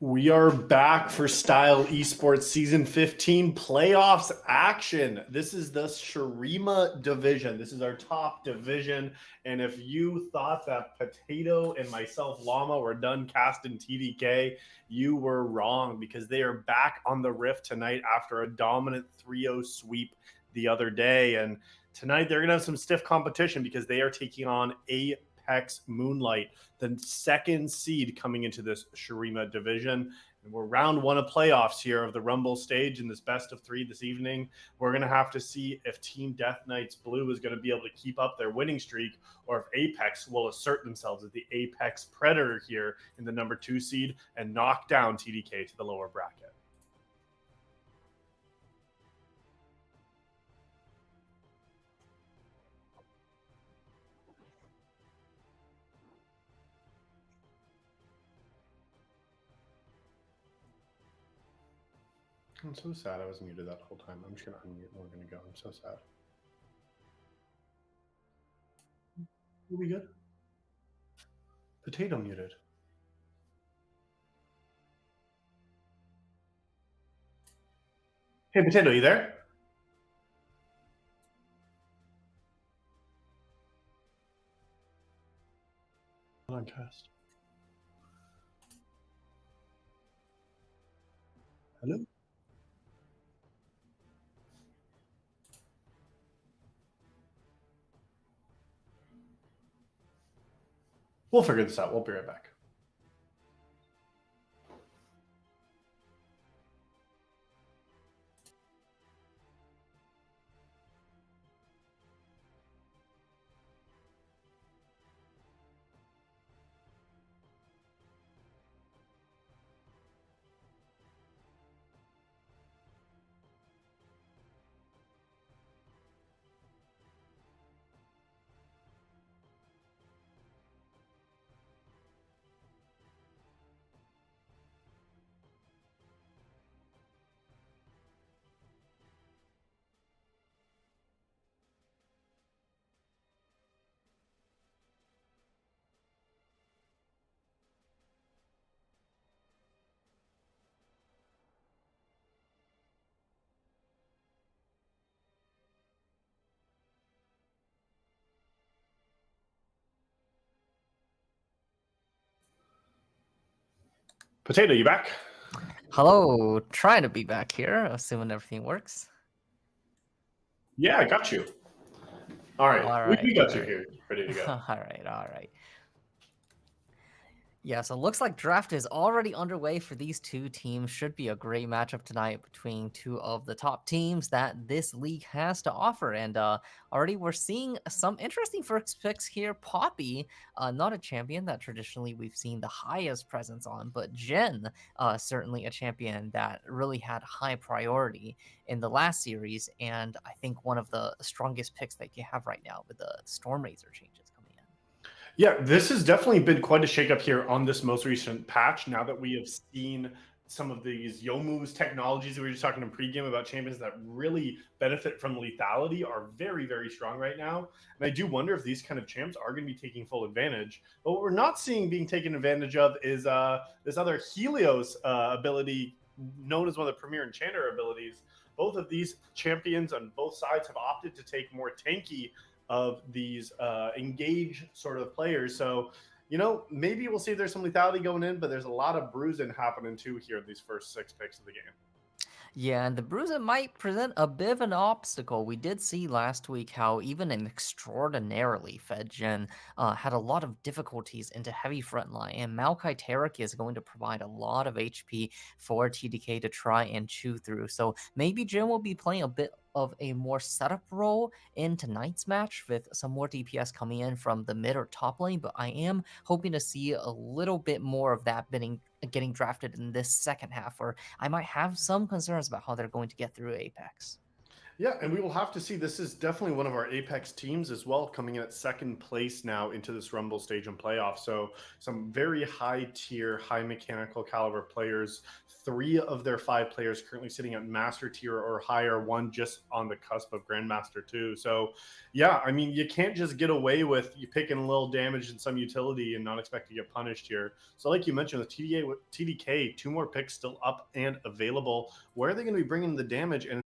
We are back for Style Esports Season 15 playoffs action. This is the Shurima division. This is our top division. And if you thought that Potato and myself, Llama, were done casting TDK, you were wrong because they are back on the Rift tonight after a dominant 3-0 sweep the other day. And tonight they're going to have some stiff competition because they are taking on Moonligh, the second seed coming into this Shurima division. And we're round one of playoffs here of the Rumble stage in this best of three this evening. We're going to have to see if Team Death Knights Blue is going to be able to keep up their winning streak, or if Apex will assert themselves as the Apex Predator here in the number 2 seed and knock down TDK to the lower bracket. I'm so sad I was muted that whole time. I'm just going to unmute and we're going to go. I'm so sad. Are we good? Potato muted. Hey, Potato, you there? On cast. Hello? We'll figure this out. We'll be right back. Potato, you back? Hello, trying to be back here, assuming everything works. Yeah, I got you. All right. We got you here, ready to go. All right. Yeah, so it looks like draft is already underway for these two teams. Should be a great matchup tonight between two of the top teams that this league has to offer. And already we're seeing some interesting first picks here. Poppy, not a champion that traditionally we've seen the highest presence on, but Jen, certainly a champion that really had high priority in the last series. And I think one of the strongest picks that you have right now with the Storm Razor changes coming in. Yeah, this has definitely been quite a shakeup here on this most recent patch. Now that we have seen some of these Youmuu's technologies that we were just talking in pregame about champions that really benefit from lethality are very, very strong right now. And I do wonder if these kind of champs are going to be taking full advantage. But what we're not seeing being taken advantage of is this other Helios ability, known as one of the premier enchanter abilities. Both of these champions on both sides have opted to take more tanky of these engage sort of players. So, you know, maybe we'll see if there's some lethality going in, but there's a lot of bruising happening too here in these first 6 picks of the game. Yeah, and the bruising might present a bit of an obstacle. We did see last week how even an extraordinarily fed Jhin had a lot of difficulties into heavy frontline, and Maokai Tarek is going to provide a lot of HP for TDK to try and chew through. So maybe Jhin will be playing a bit of a more setup role in tonight's match with some more DPS coming in from the mid or top lane, but I am hoping to see a little bit more of that getting drafted in this second half, where I might have some concerns about how they're going to get through Apex. Yeah, and we will have to see. This is definitely one of our Apex teams as well, coming in at second place now into this Rumble stage and playoff. So some very high tier, high mechanical caliber players. 3 of their 5 players currently sitting at master tier or higher, one just on the cusp of grandmaster too. So yeah, I mean, you can't just get away with you picking a little damage and some utility and not expect to get punished here. So like you mentioned with TDK, 2 more picks still up and available. Where are they going to be bringing the damage? And